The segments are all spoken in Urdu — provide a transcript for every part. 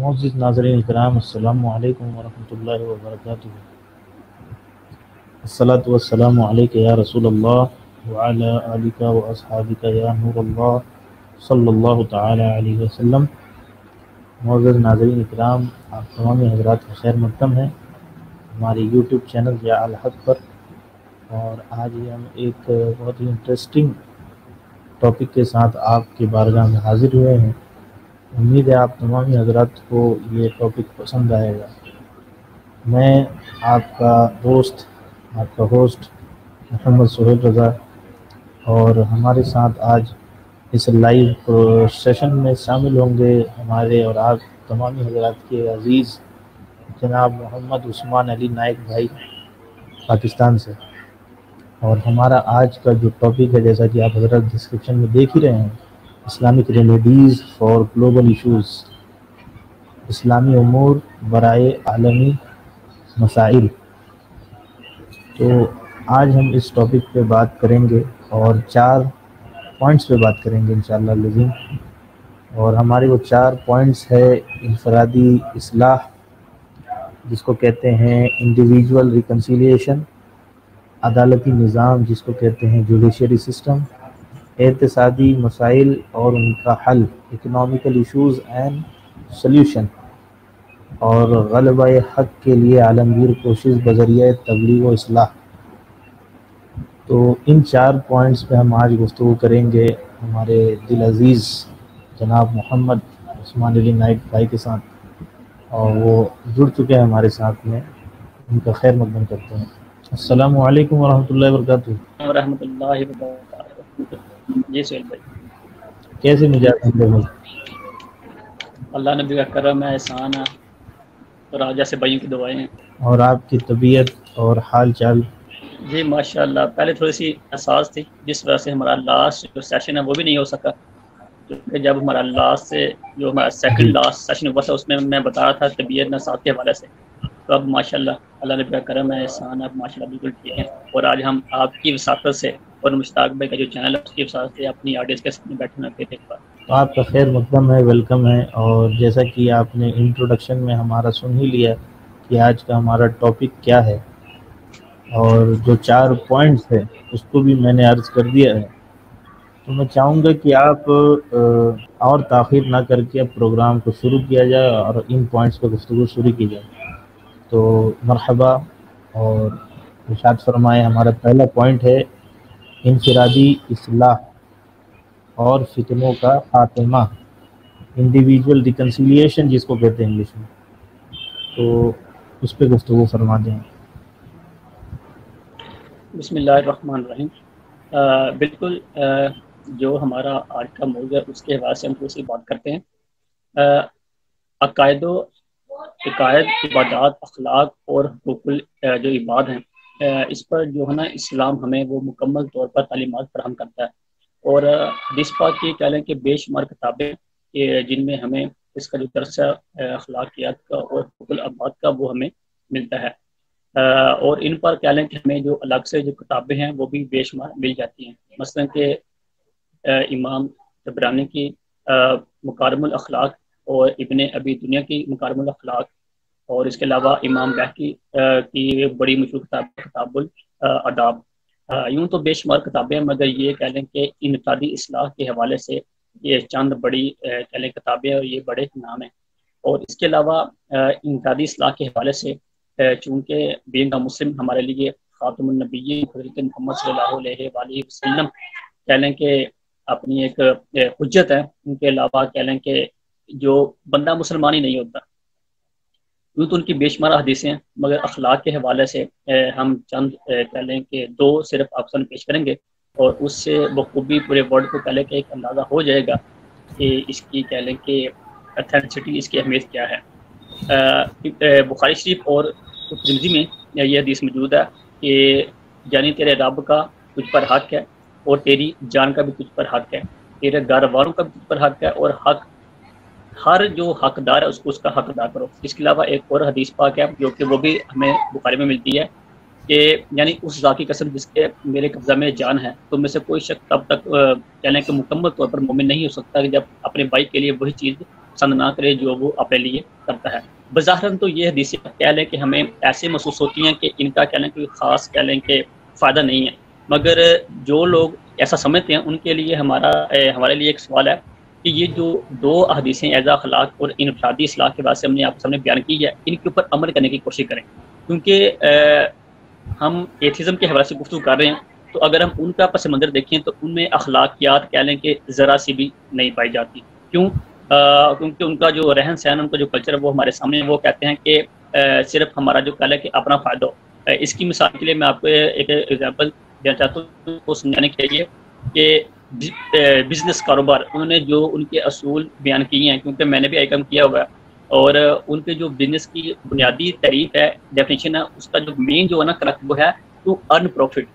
معزز ناظرین الکرام، السلام علیکم ورحمۃ اللہ وبرکاتہ۔ الصلاۃ والسلام علیک یا رسول اللہ وعلی آلک و اصحابک یا نور اللہ صلی اللہ تعالی علیہ وسلم۔ معزز ناظرین الکرام، آپ تمام حضرات کا خیر مقدم ہے ہمارے یوٹیوب چینل ضیاء الحق پر، اور آج ہم ایک بہت ہی انٹرسٹنگ ٹاپک کے ساتھ آپ کی بارگاہ میں حاضر ہوئے ہیں۔ امید ہے آپ تمام حضرات کو یہ ٹاپک پسند آئے گا۔ میں آپ کا دوست، آپ کا ہوسٹ محمد سہیل رضا، اور ہمارے ساتھ آج اس لائیو سیشن میں شامل ہوں گے ہمارے اور آپ تمام حضرات کے عزیز جناب محمد عثمان علی نائک بھائی پاکستان سے۔ اور ہمارا آج کا جو ٹاپک ہے، جیسا کہ آپ حضرات ڈسکرپشن میں دیکھ ہی رہے ہیں، Islamic remedies for global issues, اسلامی امور برائے عالمی مسائل۔ تو آج ہم اس ٹاپک پہ بات کریں گے اور 4 پوائنٹس پہ بات کریں گے انشاءاللہ العظیم۔ اور ہمارے وہ 4 پوائنٹس ہے: انفرادی اصلاح جس کو کہتے ہیں انڈیویجول ریکنسیلیشن، عدالتی نظام جس کو کہتے ہیں جوڈیشری سسٹم، اقتصادی مسائل اور ان کا حل، اکنامیکل ایشوز اینڈ سلیوشن، اور غلبہ حق کے لیے عالمگیر کوشش بذریعہ تبلیغ و اصلاح۔ تو ان 4 پوائنٹس پہ ہم آج گفتگو کریں گے ہمارے دل عزیز جناب محمد عثمان علی نائک بھائی کے ساتھ، اور وہ جڑ چکے ہیں ہمارے ساتھ میں، ان کا خیر مقدم کرتے ہیں۔ السلام علیکم ورحمۃ اللہ وبرکاتہ۔ ورحمۃ اللہ وبرکاتہ۔ جی سہیل بھائی، کیسے مزاج ہیں بھائی؟ اللہ نبی کا کرم ہے، احسان ہے، اور آپ جیسے بھائیوں کی دعائیں ہیں۔ اور آپ کی طبیعت اور حال چال؟ جی ماشاء اللہ، پہلے تھوڑی سی احساس تھی جس وجہ سے ہمارا لاسٹ جو سیشن ہے وہ بھی نہیں ہو سکا، کیونکہ جب ہمارا لاسٹ سے جو ہمارا سیکنڈ جی لاسٹ سیشن ہوا تھا اس میں میں بتا رہا تھا طبیعت نسات کے حوالے سے، تو اب ماشاء اللہ نبی کا کرم ہے، احسان ہے، اب ماشاء اللہ بالکل ٹھیک ہے۔ اور آج ہم آپ کی وساطت سے اور مشتاق بھائی کا جو چینل ہے اس کی وساطت سے اپنی آڈینس کے سامنے بیٹھے ہوئے پھر ایک بار۔ تو آپ کا خیر مقدم ہے، ویلکم ہے۔ اور جیسا کہ آپ نے انٹروڈکشن میں ہمارا سن ہی لیا کہ آج کا ہمارا ٹاپک کیا ہے، اور جو 4 پوائنٹس ہے اس کو بھی میں نے عرض کر دیا ہے، تو میں چاہوں گا کہ آپ اور تاخیر نہ کر کے اب پروگرام کو شروع کیا جائے اور ان پوائنٹس پہ گفتگو شروع کی جائے۔ تو مرحبا، اور ارشاد فرمائے۔ ہمارا پہلا پوائنٹ ہے انفرادی اصلاح اور فتنوں کا خاتمہ، انڈیویجول ریکنسیلیشن جس کو کہتے ہیں انگلش میں، تو اس پہ گفتگو فرما دیں۔ بسم اللہ الرحمن الرحیم۔ بالکل، جو ہمارا آج کا موضوع ہے اس کے حوالے سے ہم تھوڑی سی بات کرتے ہیں۔ عقائد و عقائد، عبادات، اخلاق اور حقوق جو عباد ہیں، اس پر جو ہے نا اسلام ہمیں وہ مکمل طور پر تعلیمات فراہم کرتا ہے، اور حدیث پاک کی کہہ لیں کہ بے شمار کتابیں جن میں ہمیں اس کا جو درس ہے اخلاقیات کا اور حقوق العباد کا وہ ہمیں ملتا ہے، اور ان پر کہہ لیں کہ ہمیں جو الگ سے جو کتابیں ہیں وہ بھی بے شمار مل جاتی ہیں، مثلا کہ امام طبرانی کی مکارم الاخلاق اور ابن ابی دنیا کی مکارم الاخلاق، اور اس کے علاوہ امام بہقی کی بڑی مشہور کتاب الاداب۔ یوں تو بے شمار کتابیں ہیں، مگر یہ کہہ لیں کہ انفرادی اصلاح کے حوالے سے یہ چند بڑی کہہ لیں کتابیں اور یہ بڑے نام ہیں۔ اور اس کے علاوہ انفرادی اصلاح کے حوالے سے چونکہ بینگ مسلم ہمارے لیے خاتم النبیین حضرت محمد صلی اللہ علیہ وآلہ وسلم کہہ لیں کہ اپنی ایک حجت ہے، ان کے علاوہ کہہ لیں کہ جو بندہ مسلمان ہی نہیں ہوتا، یوں تو ان کی بے شمار حدیثیں ہیں، مگر اخلاق کے حوالے سے ہم چند کہہ لیں کہ 2 صرف آپشن پیش کریں گے، اور اس سے بخوبی پورے ورلڈ کو کہہ لیں کہ ایک اندازہ ہو جائے گا کہ اس کی کہہ لیں کہ اتھینٹسٹی، اس کی اہمیت کیا ہے۔ بخاری شریف اور ترمذی میں یہ حدیث موجود ہے کہ یعنی تیرے رب کا تجھ پر حق ہے، اور تیری جان کا بھی تجھ پر حق ہے، تیرے گھر والوں کا بھی تجھ پر حق ہے، اور حق ہر جو حقدار ہے اس کو اس کا حق ادا کرو۔ اس کے علاوہ ایک اور حدیث پاک ہے جو کہ وہ بھی ہمیں بخاری میں ملتی ہے کہ یعنی اس ذات کی قسم جس کے میرے قبضہ میں جان ہے، تو میں سے کوئی شخص تب تک کہنے کہ مکمل طور پر مومن نہیں ہو سکتا کہ جب اپنے بھائی کے لیے وہی چیز پسند نہ کرے جو وہ اپنے لیے کرتا ہے۔ بظاہراً تو یہ حدیثیں کہہ لیں کہ ہمیں ایسے محسوس ہوتی ہیں کہ ان کا کہہ لیں کوئی خاص کہہ لیں کہ فائدہ نہیں ہے، مگر جو لوگ ایسا سمجھتے ہیں ان کے لیے ہمارے لیے ایک سوال ہے کہ یہ جو دو احادیثیں اعزاء اخلاق اور انفرادی اصلاح کے بعد سے ہم نے آپ کے سامنے بیان کی ہے، ان کے اوپر عمل کرنے کی کوشش کریں، کیونکہ ہم ایتھیزم کے حوالے سے گفتگو کر رہے ہیں، تو اگر ہم ان کا پس منظر دیکھیں تو ان میں اخلاقیات کہہ لیں کہ ذرا سی بھی نہیں پائی جاتی۔ کیوں؟ کیونکہ ان کا جو رہن سہن، ان کا جو کلچر ہے وہ ہمارے سامنے، وہ کہتے ہیں کہ صرف ہمارا جو کہہ لیں کہ اپنا فائدہ ہو۔ اس کی مثال کے لیے میں آپ کو ایک ایگزامپل دینا چاہتا ہوں کو سمجھانے کے لیے کہ بزنس کاروبار انہوں نے جو ان کے اصول بیان کیے ہیں، کیونکہ میں نے بھی آئی کام کیا ہوا ہے، اور ان کے جو بزنس کی بنیادی تعریف ہے، ڈیفینیشن ہے، اس کا جو مین جو ہے نا کرک وہ ہے ٹو ارن پروفٹ،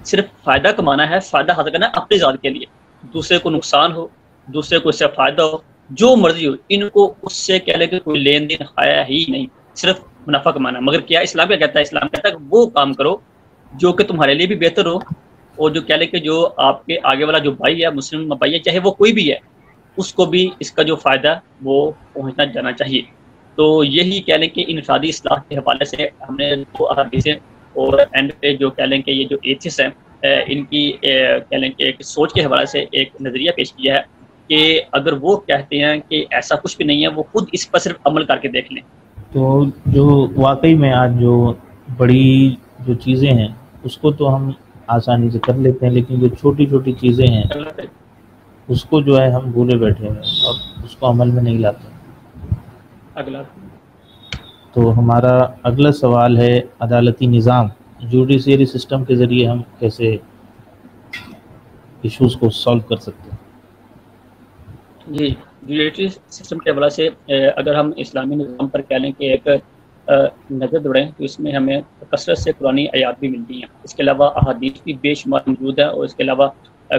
صرف فائدہ کمانا ہے، فائدہ حاصل کرنا ہے اپنی ذات کے لیے، دوسرے کو نقصان ہو، دوسرے کو اس سے فائدہ ہو، جو مرضی ہو، ان کو اس سے کہہ لے کہ کوئی لین دین ہے ہی نہیں، صرف منافع کمانا۔ مگر کیا اسلام کیا کہتا ہے؟ اسلام کہتا ہے کہ وہ کام کرو جو کہ تمہارے لیے بھی بہتر ہو، اور جو کہہ لے کہ جو آپ کے آگے والا جو بھائی ہے، مسلم بھائی ہے، چاہے وہ کوئی بھی ہے، اس کو بھی اس کا جو فائدہ وہ پہنچنا جانا چاہیے۔ تو یہی کہہ لیں کہ انفرادی اصلاح کے حوالے سے ہم نے دو احادیثیں اور اینڈ پہ جو کہہ لیں کہ یہ جو ایتھس ہیں ان کی کہہ لیں کہ ایک سوچ کے حوالے سے ایک نظریہ پیش کیا ہے کہ اگر وہ کہتے ہیں کہ ایسا کچھ بھی نہیں ہے، وہ خود اس پر صرف عمل کر کے دیکھ لیں۔ تو جو واقعی میں آج جو بڑی جو چیزیں ہیں اس کو تو ہم آسانی سے کر لیتے ہیں، لیکن جو چھوٹی چھوٹی چیزیں ہیں اس کو جو ہے ہم بھولے بیٹھے ہیں اور اس کو عمل میں نہیں لاتے۔ اگلا تو ہمارا اگلا سوال ہے عدالتی نظام، جوڈیشری سسٹم کے ذریعے ہم کیسے ایشوز کو سالو کر سکتے ہیں؟ جی، جوڈیشری سسٹم کے حوالے سے اگر ہم اسلامی نظام پر کہہ لیں کہ ایک نظر دوڑیں تو اس میں ہمیں کثرت سے قرآنی آیات بھی ملتی ہیں، اس کے علاوہ احادیث بھی بے شمار موجود ہیں، اور اس کے علاوہ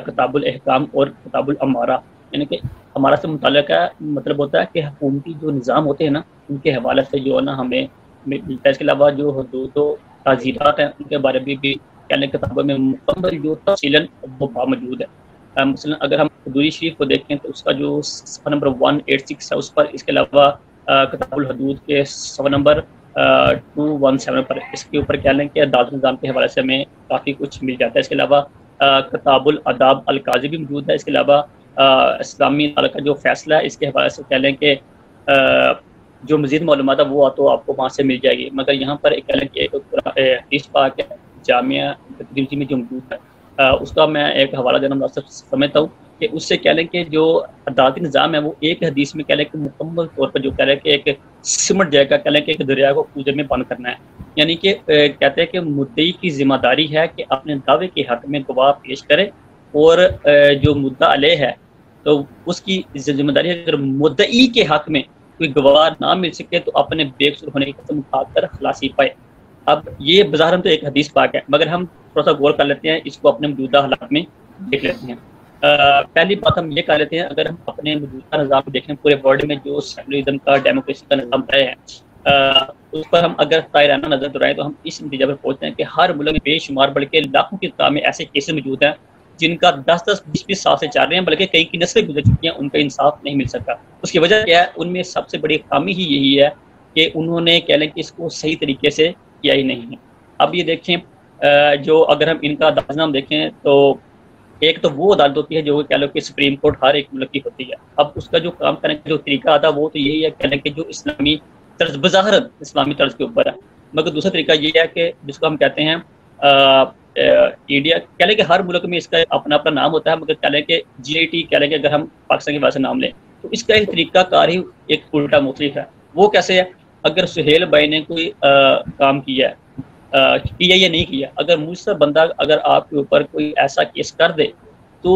کتاب الاحکام اور کتاب الامارہ، یعنی کہ ہمارا سے متعلق ہے، مطلب ہوتا ہے کہ حکومتی جو نظام ہوتے ہیں نا ان کے حوالے سے جو ہے نا ہمیں ملتا ہے۔ اس کے علاوہ جو حدود و تعزیرات ہیں ان کے بارے میں بھی کہنے کتابوں میں مکمل جو تفصیلاً وہ موجود ہے۔ مثلا اگر ہم حدود شریف کو دیکھیں تو اس کا جو صفحہ نمبر 186 ہے اس پر، اس کے علاوہ کتاب الحدود کے صفحہ نمبر 217 پر اس کے اوپر کہہ لیں کہ عدالت نظام کے حوالے سے ہمیں کافی کچھ مل جاتا ہے۔ اس کے علاوہ کتاب الاداب القاضی بھی موجود ہے۔ اس کے علاوہ اسلامی عدالت کا جو فیصلہ ہے اس کے حوالے سے کہہ لیں کہ جو مزید معلومات ہے وہ تو آپ کو وہاں سے مل جائے گی، مگر یہاں پر ایک کہہ لیں کہ ایک حدیث پاک ہے جامعہ ترمذی میں جو موجود ہے، اس کا میں ایک حوالہ دینا مناسب سمجھتا ہوں کہ اس سے کہہ لیں کہ جو عدالتی نظام ہے وہ ایک حدیث میں کہہ لیں کہ مکمل طور پر جو کہہ لیں کہ ایک سمٹ جائے گا، کہہ لیں کہ ایک دریا کو کوزے میں بند کرنا ہے، یعنی کہ کہتے ہیں کہ مدعی کی ذمہ داری ہے کہ اپنے دعوے کے حق میں گواہ پیش کرے، اور جو مدعا علیہ ہے تو اس کی ذمہ داری ہے اگر مدعی کے حق میں کوئی گواہ نہ مل سکے تو اپنے بے قصور ہونے کی قسم کھا کر خلاصی پائے۔ اب یہ بظاہراً تو ایک حدیث پاک ہے، مگر ہم تھوڑا سا غور کر لیتے ہیں، اس کو اپنے موجودہ حالات میں دیکھ لیتے ہیں۔ پہلی بات ہم یہ کر لیتے ہیں، اگر ہم اپنے موجودہ نظام کو دیکھیں پورے ورلڈ میں جو سیکولرزم کا ڈیموکریسی کا نظام رہے ہیں، اس پر ہم اگر طائرانہ نظر دورائیں تو ہم اس نتیجہ پر پہنچتے ہیں کہ ہر ملک میں بے شمار بلکہ لاکھوں کی تعداد میں ایسے کیسز موجود ہیں جن کا 10-20 سال سے چل رہے ہیں، بلکہ کئی کی نسلیں گزر چکی ہیں، ان کا انصاف نہیں مل سکا۔ اس کی وجہ کیا ہے؟ ان میں سب سے بڑی خامی ہی یہی ہے کہ انہوں نے کہہ لیں کہ اس کو صحیح طریقے سے کیا ہی نہیں ہے۔ اب یہ دیکھیں جو اگر ہم ان کا عدالت نظام دیکھیں تو ایک تو وہ عدالت ہوتی ہے جو کہہ لو کہ سپریم کورٹ ہر ایک ملک کی ہوتی ہے، اب اس کا جو کام کرنے کا جو طریقہ آتا ہے وہ تو یہی ہے کہہ لیں کہ جو اسلامی طرز بظاہر اسلامی طرز کے اوپر ہے، مگر دوسرا طریقہ یہ ہے کہ جس کو ہم کہتے ہیں انڈیا، کہہ لیں کہ ہر ملک میں اس کا اپنا اپنا نام ہوتا ہے، مگر کہہ لیں کہ GIT کہہ لیں کہ اگر ہم پاکستان کے واسطے نام لیں تو اس کا ایک طریقہ کار ہی ایک الٹا مختلف ہے۔ وہ کیسے ہے؟ اگر سہیل بھائی نے کوئی کام کیا ہے یا نہیں کیا، اگر مجھ سے بندہ اگر آپ کے اوپر کوئی ایسا کیس کر دے تو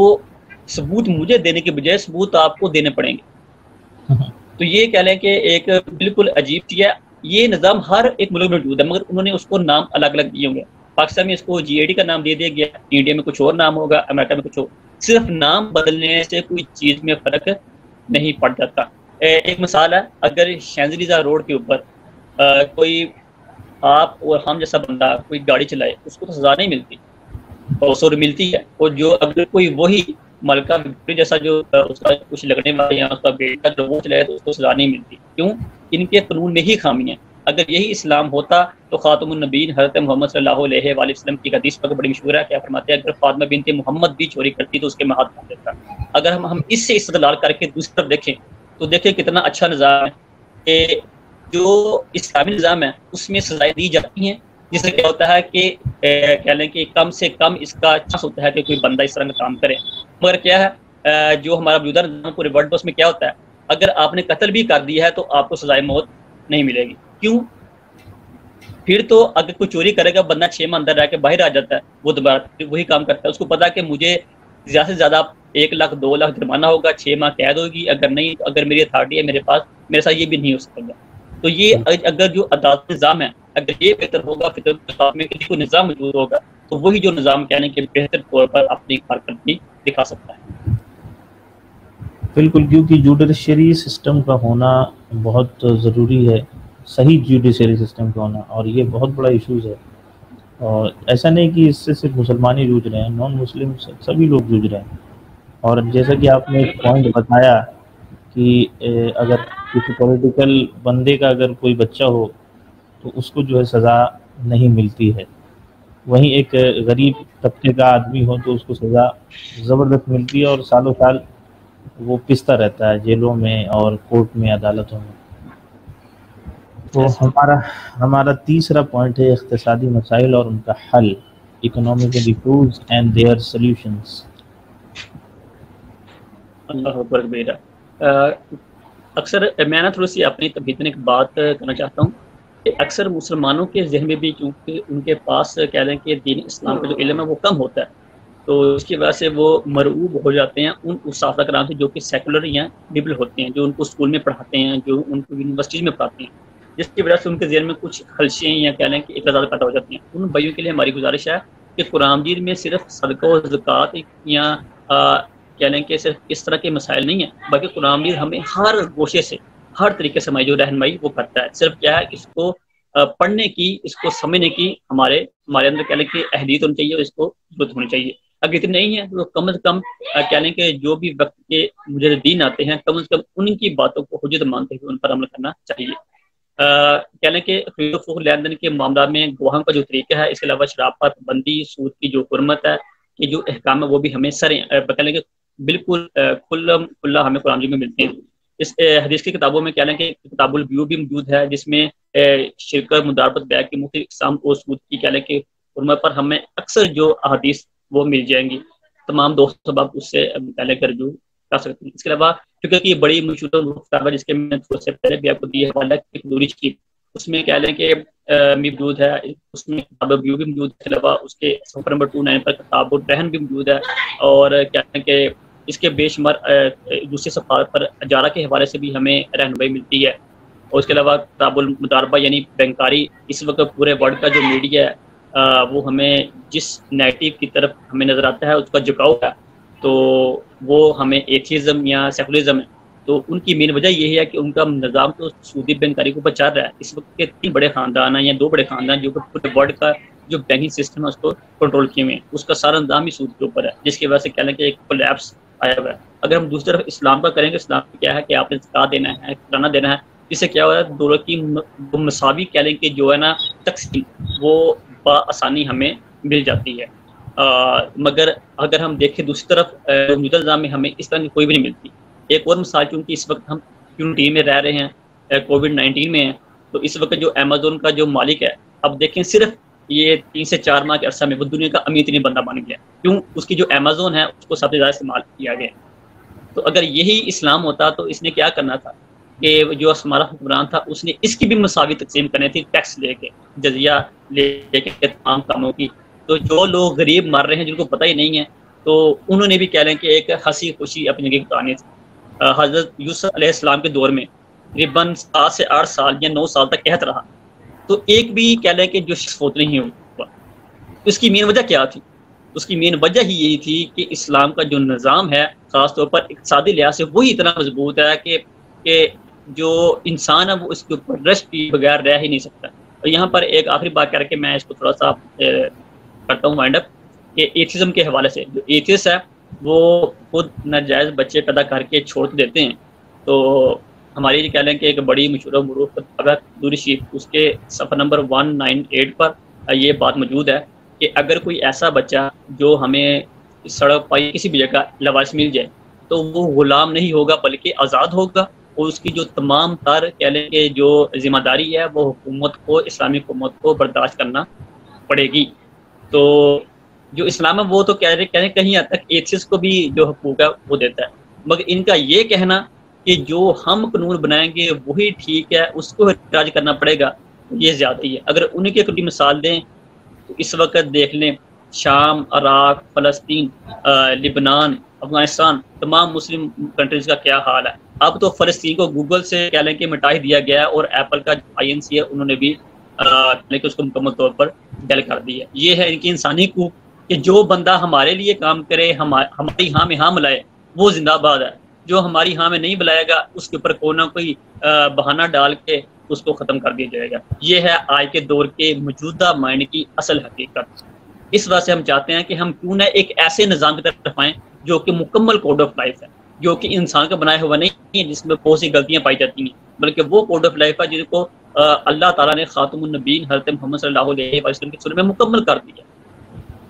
ثبوت مجھے دینے کے بجائے ثبوت آپ کو دینے پڑیں گے۔ تو یہ کہہ لیں کہ ایک بالکل عجیب چیز ہے۔ یہ نظام ہر ایک ملک میں موجود ہے، مگر انہوں نے اس کو نام الگ الگ دیے ہوں گے۔ پاکستان میں اس کو GIT کا نام دے دیا گیا، انڈیا میں کچھ اور نام ہوگا، امریکہ میں کچھ اور۔ صرف نام بدلنے سے کوئی چیز میں فرق نہیں پڑ جاتا۔ ایک مثال ہے، اگر شینزلیزا روڈ کے اوپر کوئی آپ اور ہم جیسا بندہ کوئی گاڑی چلائے اس کو تو سزا نہیں ملتی، اور ملتی ہے، اور جو اگر کوئی وہی ملکہ وکٹوری جیسا جو اس کا کچھ لگنے والا یا اس کا بیٹا جو وہ چلائے تو اس کو سزا نہیں ملتی. کیوں؟ ان کے قانون میں ہی خامی ہے. اگر یہی اسلام ہوتا تو خاتم النبیین حضرت محمد صلی اللہ علیہ وآلہ وسلم کی حدیث پر بڑی مشہور ہے، کیا فرماتے ہیں اگر فاطمہ بنت محمد بھی چوری کرتی تو اس کے میں ہاتھ کاٹ دیتا. اگر ہم اس سے استدلال کر کے دوسری طرف دیکھیں تو دیکھیں کتنا اچھا نظام ہے کہ جو اسلامی نظام ہے اس میں سزائیں دی جاتی ہیں، جس سے کیا ہوتا ہے کہ کہہ لیں کہ کم سے کم اس کا چانس ہوتا ہے کہ کوئی بندہ اس طرح کا کام کرے. مگر کیا ہے جو ہمارا موجودہ نظام پورے ورلڈ اس میں کیا ہوتا ہے، اگر آپ نے قتل بھی کر دیا ہے تو آپ کو سزائے موت نہیں ملے گی. کیوں؟ پھر تو اگر کوئی چوری کرے گا بندہ 6 ماہ اندر رہ کے باہر آ جاتا ہے، وہ دوبارہ وہی کام کرتا ہے. اس کو پتا کہ مجھے زیادہ سے زیادہ 1 لاکھ 2 لاکھ جرمانہ ہوگا، 6 ماہ قید ہوگی، اگر نہیں تو اگر میری اتھارٹی ہے میرے پاس میرے ساتھ یہ بھی نہیں ہو سکے گا. تو یہ اگر جو عدالت نظام ہے اگر یہ بہتر ہوگا، فطرت میں کسی کو نظام موجود ہوگا تو وہی جو نظام کہنے کے بہتر طور پر اپنی کارکردگی دکھا سکتا ہے. بالکل، کیونکہ جوڈیشری سسٹم کا ہونا بہت ضروری ہے، صحیح جوڈیشری سسٹم کا ہونا، اور یہ بہت بڑا ایشوز ہے. اور ایسا نہیں کہ اس سے صرف مسلمان ہی جوجھ رہے ہیں، نان مسلم سبھی لوگ جوجھ رہے ہیں. اور جیسا کہ آپ نے ایک پوائنٹ بتایا کہ اگر کسی پولیٹیکل بندے کا اگر کوئی بچہ ہو تو اس کو جو ہے سزا نہیں ملتی ہے، وہیں ایک غریب طبقے کا آدمی ہو تو اس کو سزا زبردست ملتی ہے، اور سالوں سال وہ پستا رہتا ہے جیلوں میں اور کورٹ میں، عدالتوں میں. تو ہمارا تیسرا پوائنٹ ہے اقتصادی مسائل اور ان کا حل، economical issues and their solutions. اللہ اکبر کبیرہ. اکثر میں نا تھوڑی سی اپنی طبیعت میں ایک بات کرنا چاہتا ہوں کہ اکثر مسلمانوں کے ذہن میں بھی چونکہ ان کے پاس کہہ لیں کہ دین اسلام کا جو علم ہے وہ کم ہوتا ہے، تو اس کی وجہ سے وہ مرعوب ہو جاتے ہیں ان اساتذہ کرام سے جو کہ سیکولر یا لبرل ہوتے ہیں، جو ان کو اسکول میں پڑھاتے ہیں، جو ان کو یونیورسٹیز میں پڑھاتے ہیں، جس کی وجہ سے ان کے ذہن میں کچھ خلشیں یا کہہ لیں کہ اعتراضات پیدا ہو جاتی ہیں. ان بھائیوں کے لیے ہماری گزارش ہے کہ قرآن مجید میں صرف صدقہ و زکوٰۃ یا کہہ لیں کہ صرف اس طرح کے مسائل نہیں ہیں، بلکہ قرآن مجید ہمیں ہر گوشے سے ہر طریقے سے ہماری جو رہنمائی وہ کرتا ہے. صرف کیا ہے اس کو پڑھنے کی، اس کو سمجھنے کی ہمارے اندر کہہ لیں کہ اہلیت ہونی چاہیے اور اس کو ضرورت ہونی چاہیے. اگر اتنے نہیں ہے تو کم از کم کہہ لیں کہ جو بھی وقت کے مجددین آتے ہیں کم از کم ان کی باتوں کو حجت مانتے ہوئے ان پر عمل کرنا چاہیے. کہہ لیں کہ خرید و فروخت لین دین کے معاملات میں گواہوں کا جو طریقہ ہے، اس کے علاوہ شراب پر پابندی، سود کی جو حرمت ہے، یہ جو احکام ہے وہ بھی ہمیں کہہ لیں کہ بالکل کھلا ہمیں قرآن میں ملتے ہیں. اس حدیث کی کتابوں میں کہہ لیں کہ کتاب البیوع بھی موجود ہے، جس میں شرکت، مداربت، بیع کی مختلف اقسام اور سود کی کہہ لیں کہ حرمت پر ہمیں اکثر جو احادیث وہ مل جائیں گی. تمام دوست سبب اس سے کہہ لیں کہ رجوع کر سکتے ہیں. اس کے علاوہ کیونکہ یہ بڑی مشہور کتاب ہے جس کے میں تھوڑے سے پہلے بھی آپ کو دی حوالہ دوری شریف، اس میں کہہ لیں کہ موجود ہے، اس میں کتاب البیوع بھی موجود ہے. اس کے علاوہ اس کے صفحہ نمبر 29 پر کتاب الرہن بھی موجود ہے، اور کہتے ہیں کہ اس کے بے شمار دوسرے صفحات پر اجارہ کے حوالے سے بھی ہمیں رہنمائی ملتی ہے. اور اس کے علاوہ کتاب المداربہ یعنی بینکاری، اس وقت پورے ورلڈ کا جو میڈیا ہے وہ ہمیں جس نیگیٹو کی طرف ہمیں نظر آتا ہے اس کا جھکاؤ ہے، تو وہ ہمیں ایتھیزم یا سیکولرزم ہے. تو ان کی مین وجہ یہی ہے کہ ان کا نظام تو سودی بینکاری کو بچا رہا ہے. اس وقت کے 3 بڑے خاندان ہیں یا 2 بڑے خاندان جو کہ پورے ورلڈ کا جو بینکنگ سسٹم ہے اس کو کنٹرول کیے ہوئے ہیں، اس کا سارا نظام ہی سود کے اوپر ہے، جس کی وجہ سے کہہ لیں کہ ایک کولیپس آیا ہوا ہے. اگر ہم دوسری طرف اسلام کا کریں گے، اسلام میں کیا ہے کہ آپ نے زکوٰۃ دینا ہے، کرانا دینا ہے، جس سے کیا ہو رہا ہے دونوں کی مساوی کہہ لیں کہ جو ہے نا تقسیم وہ بآسانی ہمیں مل جاتی ہے. مگر اگر ہم دیکھیں دوسری طرف موجودہ نظام میں ہمیں اس طرح کی کوئی بھی نہیں ملتی. ایک اور مثال، چونکہ اس وقت ہم کیونٹین میں رہ رہے ہیں، کووڈ-19 میں ہیں، تو اس وقت جو امیزون کا جو مالک ہے، اب دیکھیں صرف یہ 3 سے 4 ماہ کے عرصہ میں وہ دنیا کا امیر ترین بندہ بن گیا. کیوں؟ اس کی جو امیزون ہے اس کو سب سے زیادہ استعمال کیا گیا. تو اگر یہی اسلام ہوتا تو اس نے کیا کرنا تھا کہ جو ہمارا حکمران تھا اس نے اس کی بھی مساوی تقسیم کرنی تھی، ٹیکس لے کے، جزیہ لے کے تمام کاموں کی. تو جو لوگ غریب مر رہے ہیں جن کو پتہ ہی نہیں ہے، تو انہوں نے بھی کہہ لیں کہ ایک ہنسی خوشی اپنی زندگی گزارنی تھی. حضرت یوسف علیہ السلام کے دور میں تقریباً 7 سے 8 سال یا 9 سال تک قحط رہا، تو ایک بھی کہہ لیں کہ جو شخص فوت نہیں ہوا. اس کی مین وجہ کیا تھی؟ اس کی مین وجہ ہی یہی تھی کہ اسلام کا جو نظام ہے خاص طور پر اقتصادی لحاظ سے وہی اتنا مضبوط ہے کہ جو انسان ہے وہ اس کے اوپر رشک کے بغیر رہ ہی نہیں سکتا. اور یہاں پر ایک آخری بات کر کے میں اس کو تھوڑا سا کرتا ہوں وائنڈ اپ، کہ ایتھزم کے حوالے سے جو ایتھیس ہے وہ خود ناجائز بچے پیدا کر کے چھوڑ دیتے ہیں. تو ہماری کہہ لیں کہ ایک بڑی مشہور و معروف کتاب ہے دوری شریف، اس کے صفحہ نمبر 198 پر یہ بات موجود ہے کہ اگر کوئی ایسا بچہ جو ہمیں سڑک پائی کسی بھی جگہ لوارث مل جائے تو وہ غلام نہیں ہوگا بلکہ آزاد ہوگا، اور اس کی جو تمام تر کہہ لیں کہ جو ذمہ داری ہے وہ حکومت کو، اسلامی حکومت کو برداشت کرنا پڑے گی. تو جو اسلام ہے وہ تو کہہ رہے کہیں حد تک ایتھیس کو بھی جو حقوق ہے وہ دیتا ہے، مگر ان کا یہ کہنا کہ جو ہم قانون بنائیں گے وہی ٹھیک ہے، اس کو احتجاج کرنا پڑے گا، یہ زیادتی ہے. اگر انہیں کی کوئی مثال دیں تو اس وقت دیکھ لیں شام، عراق، فلسطین، لبنان، افغانستان، تمام مسلم کنٹریز کا کیا حال ہے. اب تو فلسطین کو گوگل سے کہہ لیں کہ مٹا ہی دیا گیا ہے، اور ایپل کا INC ہے انہوں نے بھی اس کو مکمل طور پر ڈیل کر دی ہے. یہ ہے ان کی انسانی حقوق کہ جو بندہ ہمارے لیے کام کرے، ہماری ہاں میں ہاں ملائے، وہ زندہ باد ہے. جو ہماری ہاں میں نہیں بلائے گا اس کے اوپر کوئی نہ کوئی بہانہ ڈال کے اس کو ختم کر دیا جائے گا. یہ ہے آج کے دور کے موجودہ مائنڈ کی اصل حقیقت. اس وجہ سے ہم چاہتے ہیں کہ ہم کیوں نہ ایک ایسے نظام کی طرف آئیں جو کہ مکمل کوڈ آف لائف ہے، جو کہ انسان کا بنایا ہوا نہیں ہے جس میں بہت سی غلطیاں پائی جاتی ہیں، بلکہ وہ کوڈ آف لائف ہے جس کو اللہ تعالیٰ نے خاتم النبیین حضرت محمد صلی اللہ علیہ وسلم کی سنت میں مکمل کر دیا.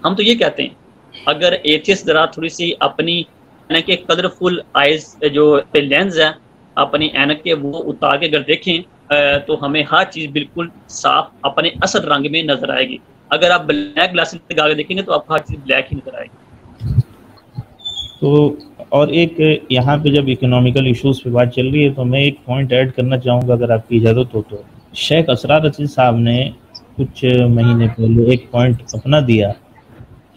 ہم تو یہ کہتے ہیں اگر ایتھیس ذرا تھوڑی سی اپنی کہ قدر فل آئیز جو لینز ہے اپنی اینک کے وہ اتار کے اگر دیکھیں تو ہمیں ہر چیز بالکل صاف اپنے اصل رنگ میں نظر آئے گی. اگر آپ بلیک گلاسز لگا کے دیکھیں گے تو آپ کو ہر چیز بلیک ہی نظر آئے گی. تو اور ایک یہاں پہ جب اکنامیکل ایشوز پہ بات چل رہی ہے تو میں ایک پوائنٹ ایڈ کرنا چاہوں گا اگر آپ کی اجازت ہو. تو شیخ اسرار رشید صاحب نے کچھ مہینے پہلے ایک پوائنٹ اپنا دیا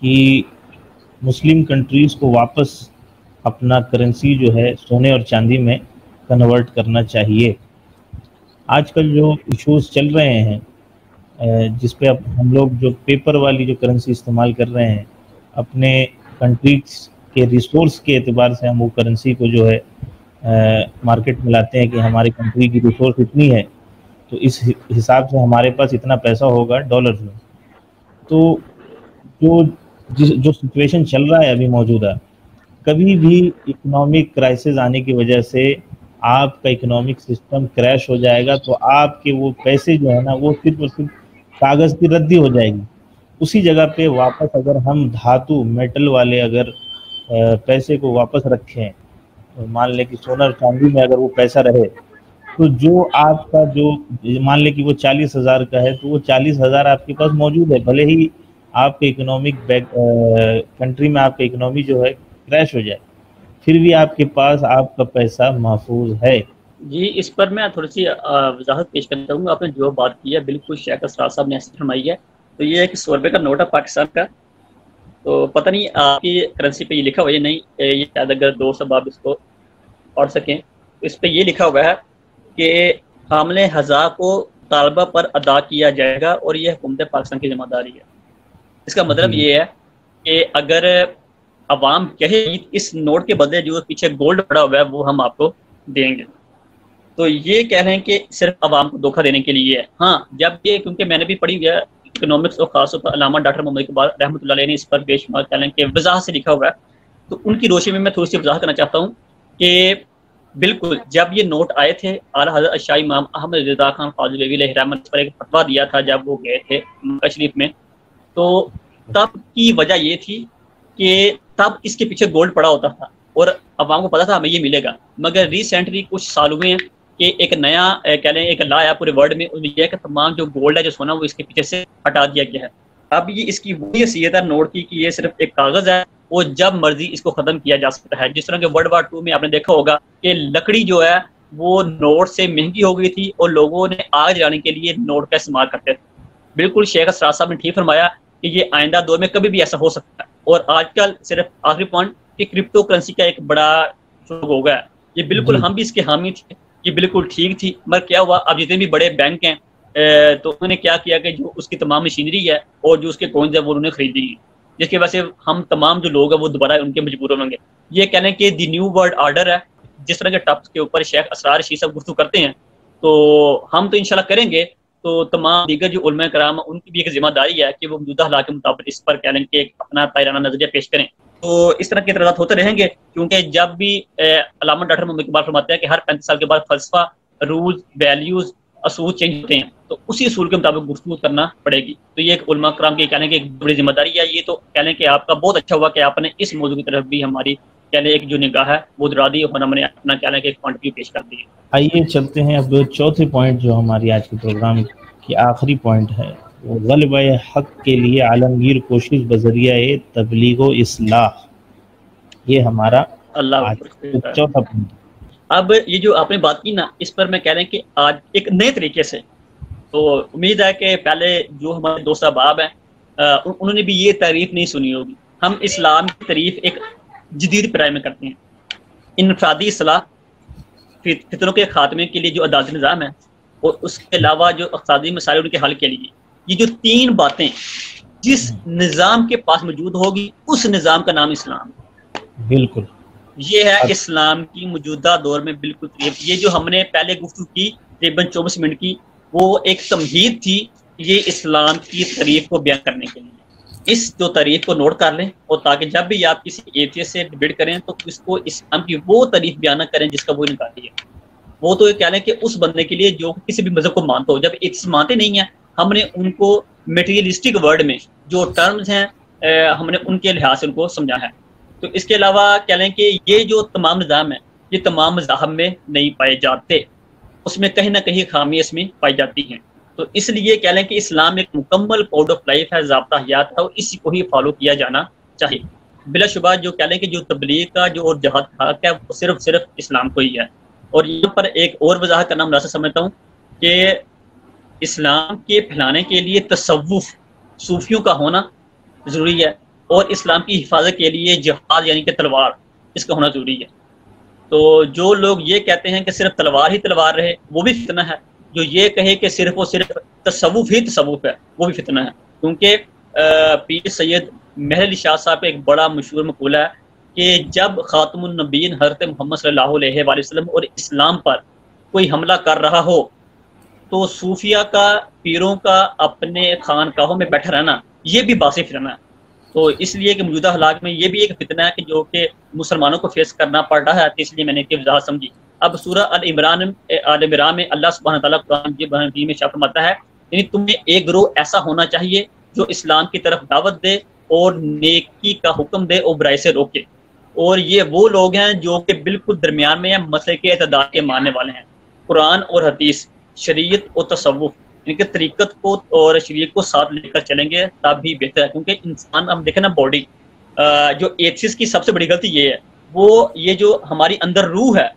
کہ مسلم کنٹریز کو واپس اپنا کرنسی جو ہے سونے اور چاندی میں کنورٹ کرنا چاہیے. آج کل جو ایشوز چل رہے ہیں جس پہ اب ہم لوگ جو پیپر والی جو کرنسی استعمال کر رہے ہیں، اپنے کنٹریز کے ریسورس کے اعتبار سے ہم وہ کرنسی کو جو ہے مارکیٹ میں لاتے ہیں کہ ہماری کنٹری کی ریسورس اتنی ہے تو اس حساب سے ہمارے پاس اتنا پیسہ ہوگا ڈالرز میں. تو جو سچویشن چل رہا ہے ابھی موجودہ، کبھی بھی اکنامک کرائسس آنے کی وجہ سے آپ کا اکنامک سسٹم کریش ہو جائے گا تو آپ کے وہ پیسے جو ہے نا وہ صرف اور صرف کاغذ کی ردی ہو جائے گی. اسی جگہ پہ واپس اگر ہم دھاتو میٹل والے اگر پیسے کو واپس رکھیں، مان لیں کہ سونا اور چاندی میں اگر وہ پیسہ رہے تو جو آپ کا جو مان لیں کہ وہ 40,000 کا ہے تو وہ 40,000 آپ کے پاس موجود ہے، بھلے ہی آپ کے اکنامک کنٹری میں آپ کا اکنامی جو ہے کریش ہو جائے پھر بھی آپ کے پاس آپ کا پیسہ محفوظ ہے. جی اس پر میں تھوڑی سی وضاحت پیش کرنا چاہوں گا. آپ نے جو بات کی ہے بالکل شیخ اسرار صاحب نے ایسی فرمائی ہے. تو یہ ایک 100 روپے کا نوٹ ہے پاکستان کا، تو پتہ نہیں آپ کی کرنسی پہ یہ لکھا ہوا ہے نہیں، یہ شاید اگر 2 سب آپ اس کو پڑھ سکیں تو اس پہ یہ لکھا ہوا ہے کہ حامل ہزار کو طالبہ پر ادا کیا جائے گا اور یہ حکومت پاکستان کی ذمہ داری ہے. اس کا مطلب یہ ہے کہ اگر عوام کہے اس نوٹ کے بدلے جو پیچھے گولڈ پڑا ہوا ہے وہ ہم آپ کو دیں گے، تو یہ کہہ رہے ہیں کہ صرف عوام کو دھوکہ دینے کے لیے ہے. ہاں جب یہ کیونکہ میں نے بھی پڑھی ہوئی ہے اکنامکس اور خاص طور پر علامہ ڈاکٹر محمد اقبال رحمۃ اللہ علیہ نے اس پر بے شمار کہہ لیں کہ وضاحت سے لکھا ہوا ہے، تو ان کی روشنی میں تھوڑی سی وضاحت کرنا چاہتا ہوں کہ بالکل جب یہ نوٹ آئے تھے اعلیٰ حضرت شاہ امام احمد رضا خان قاضی علیہ رحمت پر ایک فتویٰ دیا تھا جب وہ گئے تھے مکہ شریف میں، تو تب کی وجہ یہ تھی کہ تب اس کے پیچھے گولڈ پڑا ہوتا تھا اور عوام کو پتا تھا ہمیں یہ ملے گا. مگر ریسنٹلی کچھ سال ہوئے ہیں کہ ایک نیا کہہ لیں ایک لا آیا پورے ورلڈ میں، یہ ہے کہ تمام جو گولڈ ہے جو سونا وہ اس کے پیچھے سے ہٹا دیا گیا ہے. اب یہ اس کی وہی حیثیت ہے نوٹ کی کہ یہ صرف ایک کاغذ ہے اور جب مرضی اس کو ختم کیا جا سکتا ہے. جس طرح کہ World War II میں آپ نے دیکھا ہوگا کہ لکڑی جو ہے وہ نوٹ سے مہنگی ہو گئی تھی اور لوگوں نے آگ جلانے کے لیے نوٹ کا استعمال کرتے تھے. بالکل شیخ اسرار صاحب نے ٹھیک فرمایا کہ یہ آئندہ دور میں کبھی بھی ایسا ہو سکتا ہے. اور آج کل صرف آخری پوائنٹ کہ کرپٹو کرنسی کا ایک بڑا شوق ہو گیا ہے، یہ بالکل ہم بھی اس کے حامی تھے، یہ بالکل ٹھیک تھی. مگر کیا ہوا اب جتنے بھی بڑے بینک ہیں تو انہوں نے کیا کیا کہ جو اس کی تمام مشینری ہے اور جو اس کے کوئنز ہیں وہ انہوں نے خرید لی، جس کی وجہ سے ہم تمام جو لوگ ہیں وہ دوبارہ ان کے مجبور ہوں گے. یہ کہنے کہ دی نیو ورلڈ آرڈر ہے. جس طرح کے ٹاپکس کے اوپر شیخ اسرار رشید صاحب گفتگو کرتے ہیں تو ہم تو انشاءاللہ کریں گے. تو تمام دیگر جو علماء کرام ان کی بھی ایک ذمہ داری ہے کہ وہ موجودہ حالات کے مطابق اس پر کہہ لیں کہ ایک اپنا پیرانہ نظریہ پیش کریں. تو اس طرح کے اعتراضات ہوتے رہیں گے، کیونکہ جب بھی علامہ ڈاکٹر محمد اقبال فرماتے ہیں کہ ہر 35 سال کے بعد فلسفہ، رولز، ویلیوز، اصول چینج ہوتے ہیں، تو اسی اصول کے مطابق گفتگو کرنا پڑے گی. تو یہ ایک علماء کرام کی کہنے کی ایک بڑی ذمہ داری ہے. یہ تو کہنے کہ آپ کا بہت اچھا ہوا کہ آپ نے اس موضوع کی طرف بھی ہماری کہنے ایک جو نگاہ ہے وہ درا دی اور ہم نے اپنا کہنے کے ایک پوائنٹ ویو پیش کر دی. آئیے چلتے ہیں اب چوتھے پوائنٹ جو ہماری آج کے پروگرام کی آخری پوائنٹ ہے، وہ غلبہ حق کے لیے عالمگیر کوشش بذریعہ تبلیغ و اصلاح. یہ ہمارا آج چوتھا پوائنٹ. اب یہ جو آپ نے بات کی نا، اس پر میں کہہ رہا ہوں کہ آج ایک نئے طریقے سے، تو امید ہے کہ پہلے جو ہمارے دوست احباب ہیں انہوں نے بھی یہ تعریف نہیں سنی ہوگی. ہم اسلام کی تعریف ایک جدید پیرائی میں کرتے ہیں. انفرادی اصلاح، فتنوں کے خاتمے کے لیے جو عدالتی نظام ہے، اور اس کے علاوہ جو اقتصادی مسائل ان کے حل کے لیے، یہ جو تین باتیں جس نظام کے پاس موجود ہوگی اس نظام کا نام اسلام. بالکل یہ ہے اسلام کی موجودہ دور میں بالکل. یہ جو ہم نے پہلے گفتگو کی تقریباً 24 منٹ کی، وہ ایک تمہید تھی یہ اسلام کی تعریف کو بیان کرنے کے لیے. اس جو تعریف کو نوٹ کر لیں، اور تاکہ جب بھی آپ کسی ایتھیسٹ سے ڈیبیٹ کریں تو اس کو اسلام کی وہ تعریف بیان نہ کریں جس کا وہ انکاری ہے. وہ تو یہ کہہ لیں کہ اس بندے کے لیے جو کسی بھی مذہب کو مانتا ہو. جب ایتھیسٹ مانتے نہیں ہیں، ہم نے ان کو میٹیریلسٹک ورڈ میں جو ٹرمز ہیں ہم نے ان کے لحاظ سے ان کو سمجھا ہے. تو اس کے علاوہ کہہ لیں کہ یہ جو تمام نظام ہے یہ تمام مذاہب میں نہیں پائے جاتے، اس میں کہیں نہ کہیں خامی اس میں پائی جاتی ہیں. تو اس لیے کہہ لیں کہ اسلام ایک مکمل کوڈ آف لائف ہے، ضابطہ حیات ہے، اور اسی کو ہی فالو کیا جانا چاہیے. بلا شبہ جو کہہ لیں کہ جو تبلیغ کا جو اور جہاد کا حق ہے وہ صرف اسلام کو ہی ہے. اور یہاں پر ایک اور وضاحت کرنا مناسب سمجھتا ہوں کہ اسلام کے پھیلانے کے لیے تصوف، صوفیوں کا ہونا ضروری ہے، اور اسلام کی حفاظت کے لیے جہاد یعنی کہ تلوار، اس کا ہونا ضروری ہے. تو جو لوگ یہ کہتے ہیں کہ صرف تلوار ہی تلوار رہے، وہ بھی فتنہ ہے. جو یہ کہے کہ صرف اور صرف تصوف ہی تصوف ہے، وہ بھی فتنہ ہے. کیونکہ پیر سید مہر علی شاہ صاحب کا ایک بڑا مشہور مقولہ ہے کہ جب خاتم النبیین حضرت محمد صلی اللہ علیہ وآلہ وسلم اور اسلام پر کوئی حملہ کر رہا ہو تو صوفیہ کا، پیروں کا اپنے خانقاہوں میں بیٹھا رہنا یہ بھی باعث فتنہ ہے. تو اس لیے کہ موجودہ حالات میں یہ بھی ایک فتنہ ہے کہ جو کہ مسلمانوں کو فیس کرنا پڑ رہا ہے. اس لیے میں نے ایک وضاحت سمجھی. اب سورہ آل عمران میں اللہ سبحانہ تعالیٰ قرآن میں شاہ فرماتا ہے یعنی تمہیں ایک گروہ ایسا ہونا چاہیے جو اسلام کی طرف دعوت دے اور نیکی کا حکم دے اور برائی سے روکے. اور یہ وہ لوگ ہیں جو کہ بالکل درمیان میں ہیں، مسئلے کے اعتدال کے ماننے والے ہیں. قرآن اور حدیث، شریعت اور تصوف، یعنی کہ طریقت کو اور شریعت کو ساتھ لے کر چلیں گے تب بھی بہتر ہے. کیونکہ انسان ہم دیکھیں نا، باڈی، جو ایتھیسٹ کی سب سے بڑی غلطی یہ ہے، وہ یہ جو ہماری اندر روح ہے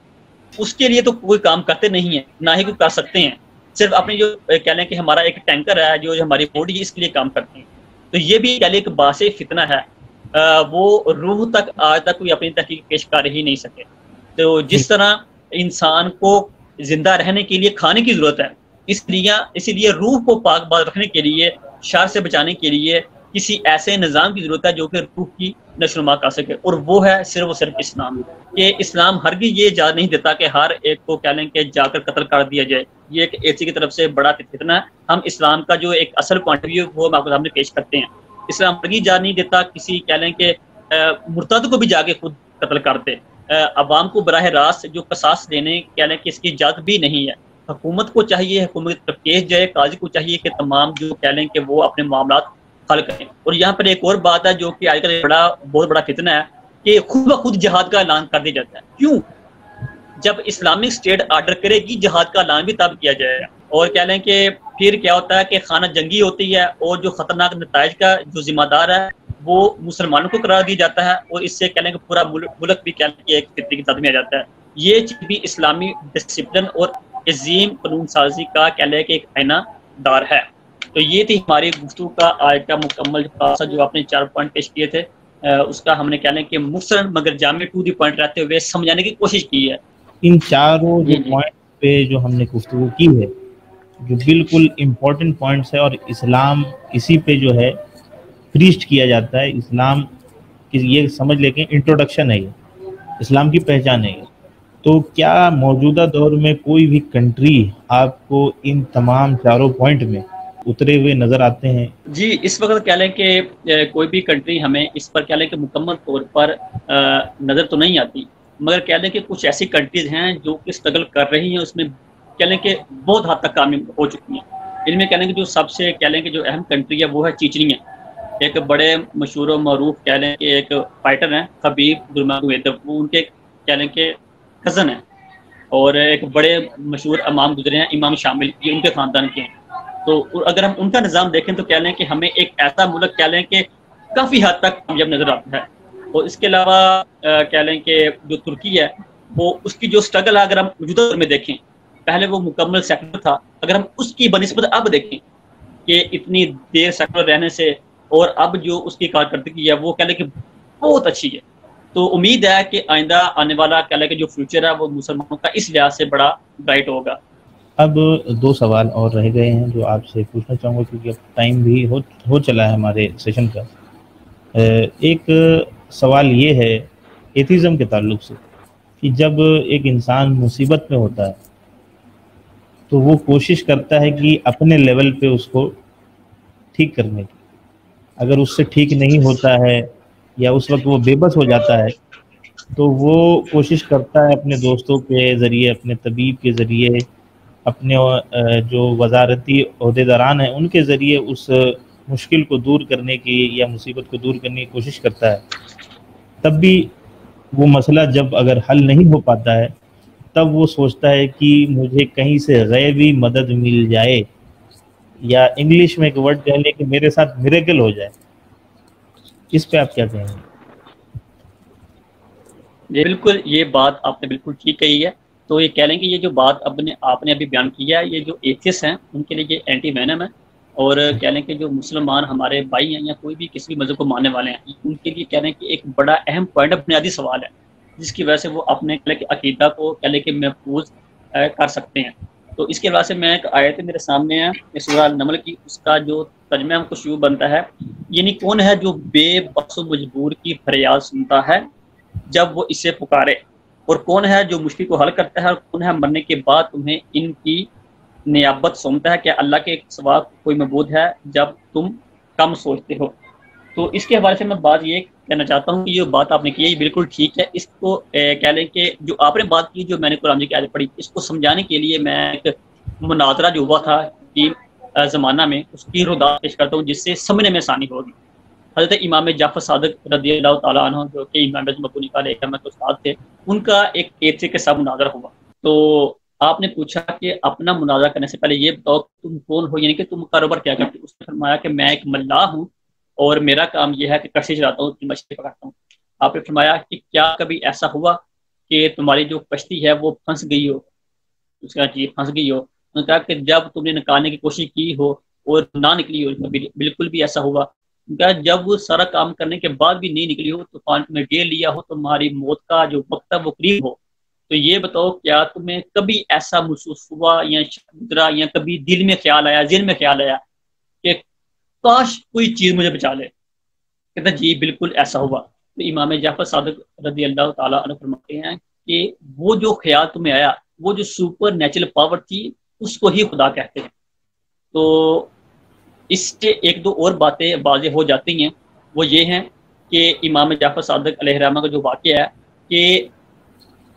اس کے لیے تو کوئی کام کرتے نہیں ہیں، نہ ہی کوئی کر سکتے ہیں. صرف اپنے جو کہہ لیں کہ ہمارا ایک ٹینکر ہے جو ہماری باڈی ہے، اس کے لیے کام کرتے ہیں. تو یہ بھی کہہ لیں کہ باعث فتنہ ہے. وہ روح تک آج تک کوئی اپنی تحقیق پیش کر ہی نہیں سکے. تو جس طرح انسان کو زندہ رہنے کے لیے کھانے کی ضرورت ہے، اسی لیے روح کو پاک باز رکھنے کے لیے، شر سے بچانے کے لیے کسی ایسے نظام کی ضرورت ہے جو کہ روح کی نشو و نما کر سکے، اور وہ ہے صرف و صرف اسلام. کہ اسلام ہرگز یہ اجازت نہیں دیتا کہ ہر ایک کو کہہ لیں کہ جا کر قتل کر دیا جائے. یہ ایک ایسی کی طرف سے بڑا فتنہ ہے. ہم اسلام کا جو ایک اصل پوائنٹ آف ویو وہ ہم آپ کے سامنے پیش کرتے ہیں. اسلام ہرگز اجازت نہیں دیتا کسی کہہ لیں کہ مرتد کو بھی جا کے خود قتل کر دے. عوام کو براہ راست جو قصاص دینے کہہ لیں کہ اس کی اجازت بھی نہیں ہے. حکومت کو چاہیے، حکومت کی طرف کیس جائے، قاضی کو چاہیے کہ تمام جو کہہ لیں کہ وہ اپنے معاملات حل کریں. اور یہاں پر ایک اور بات ہے جو کہ آج کل بہت بڑا فتنہ ہے کہ خود بخود جہاد کا اعلان کر دیا جاتا ہے. کیوں؟ جب اسلامک اسٹیٹ آرڈر کرے گی جہاد کا اعلان بھی تب کیا جائے گا. اور کہہ لیں کہ پھر کیا ہوتا ہے کہ خانہ جنگی ہوتی ہے، اور جو خطرناک نتائج کا جو ذمہ دار ہے وہ مسلمانوں کو قرار دیا جاتا ہے، اور اس سے کہہ لیں کہ پورا ملک بھی کہہ لیں کہ ایک فتنے کی زد میں آ جاتا ہے. یہ چیز بھی اسلامی ڈسپلن اور عظیم قانون سازی کا کہہ لیں کہ ایک آئینہ دار ہے. تو یہ تھی ہماری گفتگو کا آج کا مکمل خلاصہ جو آپ نے 4 پوائنٹ پیش کیے تھے. اس کا ہم نے کہہ لیں کہ مختصر مگر جامع ٹو دی پوائنٹ رہتے ہوئے سمجھانے کی کوشش کی ہے. ان چاروں جو پوائنٹ پہ جو ہم نے گفتگو کی ہے جو بالکل امپورٹنٹ پوائنٹس ہے، اور اسلام اسی پہ جو ہے پریچ کیا جاتا ہے. اسلام کی یہ سمجھ لیں کہ انٹروڈکشن ہے، یہ اسلام کی پہچان ہے. تو کیا موجودہ دور میں کوئی بھی کنٹری آپ کو ان تمام چاروں پوائنٹ میں اترے ہوئے نظر آتے ہیں؟ جی اس وقت کہہ لیں کہ کوئی بھی کنٹری ہمیں اس پر کہہ لیں کہ مکمل طور پر نظر تو نہیں آتی، مگر کہہ لیں کہ کچھ ایسی کنٹریز ہیں جو کہ اسٹرگل کر رہی ہیں، اس میں کہہ لیں کہ بہت حد تک کامیاب ہو چکی ہیں۔ ان میں کہہ لیں کہ جو سب سے کہہ لیں کہ جو اہم کنٹری ہے وہ ہے چیچنیا، ایک بڑے مشہور و معروف کہہ لیں کہ ایک فائٹر ہیں خبیب نرماگویدوف، وہ ان کے کہہ لیں کہ کزن ہیں، اور ایک بڑے مشہور امام گزرے ہیں امام شامل، یہ ان کے خاندان کے ہیں۔ تو اگر ہم ان کا نظام دیکھیں تو کہہ لیں کہ ہمیں ایک ایسا ملک کہہ لیں کہ کافی حد تک کامیاب نظر آتا ہے۔ اور اس کے علاوہ کہہ لیں کہ جو ترکی ہے وہ اس کی جو اسٹرگل ہے، اگر ہم موجودہ دور میں دیکھیں، پہلے وہ مکمل سیکولر تھا، اگر ہم اس کی بنسبت اب دیکھیں کہ اتنی دیر سیکولر رہنے سے اور اب جو اس کی کارکردگی ہے وہ کہہ لیں کہ بہت اچھی ہے۔ تو امید ہے کہ آئندہ آنے والا کہہ لیں کہ جو فیوچر ہے وہ مسلمانوں کا اس لحاظ سے بڑا برائٹ ہوگا۔ اب 2 سوال اور رہ گئے ہیں جو آپ سے پوچھنا چاہوں گا، کیونکہ اب ٹائم بھی ہو چلا ہے ہمارے سیشن کا۔ ایک سوال یہ ہے ایتھیزم کے تعلق سے کہ جب ایک انسان مصیبت میں ہوتا ہے تو وہ کوشش کرتا ہے کہ اپنے لیول پہ اس کو ٹھیک کرنے کی، اگر اس سے ٹھیک نہیں ہوتا ہے یا اس وقت وہ بے بس ہو جاتا ہے تو وہ کوشش کرتا ہے اپنے دوستوں کے ذریعے، اپنے طبیب کے ذریعے، اپنے جو وزارتی عہدیداران ہیں ان کے ذریعے اس مشکل کو دور کرنے کی یا مصیبت کو دور کرنے کی کوشش کرتا ہے۔ تب بھی وہ مسئلہ جب اگر حل نہیں ہو پاتا ہے تب وہ سوچتا ہے کہ مجھے کہیں سے غیبی مدد مل جائے، یا انگلش میں ایک ورڈ کہہ لیں کہ میرے ساتھ میریکل ہو جائے۔ اس پہ آپ کیا کہیں گے؟ یہ بالکل، یہ بات آپ نے بالکل ٹھیک کہی ہے۔ تو یہ کہہ لیں کہ یہ جو بات آپ نے ابھی بیان کیا ہے، یہ جو ایتھیسٹ ہیں ان کے لیے یہ اینٹی وینم ہے، اور کہہ لیں کہ جو مسلمان ہمارے بھائی ہیں یا کوئی بھی کسی بھی مذہب کو ماننے والے ہیں ان کے لیے کہہ لیں کہ ایک بڑا اہم پوائنٹ بنیادی سوال ہے، جس کی وجہ سے وہ اپنے کہہ لیں کہ عقیدہ کو کہہ لیں کہ محفوظ کر سکتے ہیں۔ تو اس کے وجہ سے میں ایک آیت میرے سامنے ہے سورہ النمل کی، اس کا جو ترجمہ ہم کو شروع بنتا ہے، یعنی کون ہے جو بے بس و مجبور کی فریاد سنتا ہے جب وہ اسے پکارے، اور کون ہے جو مشکل کو حل کرتا ہے، اور کون ہے مرنے کے بعد تمہیں ان کی نیابت سونپتا ہے، کہ اللہ کے سوا کوئی معبود ہے جب تم کم سوچتے ہو۔ تو اس کے حوالے سے میں بات یہ کہنا چاہتا ہوں کہ یہ بات آپ نے کی ہے یہ بالکل ٹھیک ہے۔ اس کو کہہ لیں کہ جو آپ نے بات کی، جو میں نے قرآن کی آیت پڑھی، اس کو سمجھانے کے لیے میں ایک مناظرہ جو ہوا تھا کہ زمانہ میں اس کی روایت پیش کرتا ہوں جس سے سمجھنے میں آسانی ہوگی۔ حضرت امام جعفر صادق رضی اللہ تعالیٰ عنہ، جو کہ امام مبنی علیہ رحمۃ استاد تھے، ان کا ایک ایتھے کے ساتھ مناظرہ ہوا۔ تو آپ نے پوچھا کہ اپنا مناظرہ کرنے سے پہلے یہ بتاؤ تم کون ہو، یعنی کہ تم کاروبار کیا کرتے ہو؟ اس نے فرمایا کہ میں ایک ملاح ہوں اور میرا کام یہ ہے کہ کشتی چلاتا ہوں، مچھلی پکڑتا ہوں۔ آپ نے فرمایا کہ کیا کبھی ایسا ہوا کہ تمہاری جو کشتی ہے وہ پھنس گئی ہو؟ اس کا جی پھنس گئی ہو۔ انہوں نے کہا کہ جب تم نے نکالنے کی کوشش کی ہو اور نہ نکلی ہو، بالکل بھی ایسا ہوا۔ جب وہ سارا کام کرنے کے بعد بھی نہیں نکلی ہو، طوفان تمہیں گھیر لیا ہو، تمہاری موت کا جو وقت ہے وہ قریب ہو، تو یہ بتاؤ کیا تمہیں کبھی ایسا محسوس ہوا یا گزرا یا کبھی دل میں خیال آیا، ذہن میں خیال آیا کہ کاش کوئی چیز مجھے بچا لے؟ کہتا جی بالکل ایسا ہوا۔ تو امام جعفر صادق رضی اللہ تعالیٰ عنہ فرماتے ہیں کہ وہ جو خیال تمہیں آیا، وہ جو سپر نیچرل پاور تھی، اس کو ہی خدا کہتے ہیں۔ تو اس سے ایک دو اور باتیں واضح ہو جاتی ہیں، وہ یہ ہیں کہ امام جعفر صادق علیہ الرحمہ کا جو واقعہ ہے کہ